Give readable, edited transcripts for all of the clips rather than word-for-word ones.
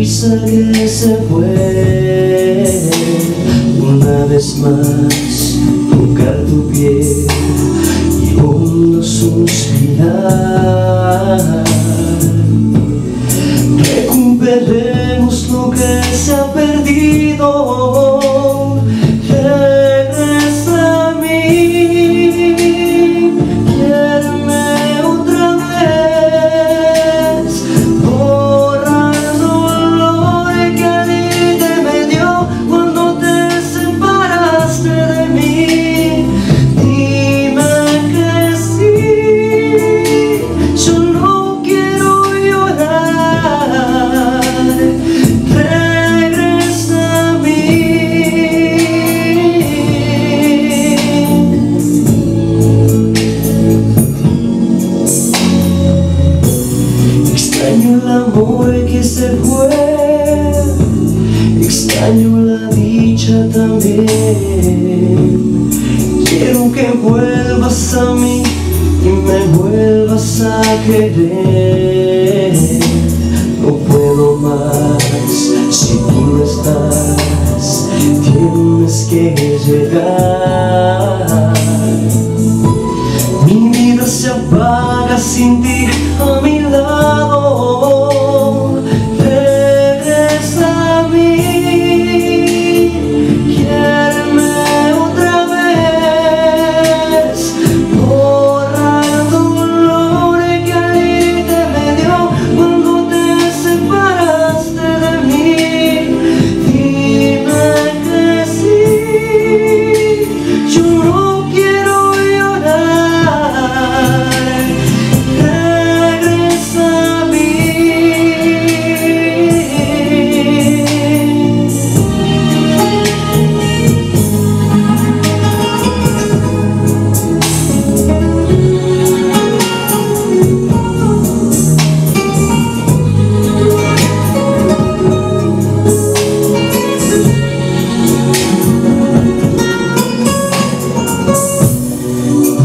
brisa que se fue, una vez más tocar tu piel y hondo suspirar. Recuperemos lo que se ha perdido. Regresa a mí, quiéreme otra vez, borra el dolor que alguien me dio cuando te separaste de mí. Dime que sí, yo no quiero llorar. Regresa a mí. Extraño el amor que se fue, extraño la dicha también. Quiero que vuelvas a mí y me vuelvas a querer. No puedo más si tú no estás, tienes que llegar. Mi vida se apaga sin ti a mi lado. Regresa a mí, quiéreme otra vez, borra el dolor que alguien me dio cuando te separaste de mí. Dime que sí, yo no quiero llorar. Regresa a mí.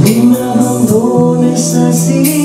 No me abandones así.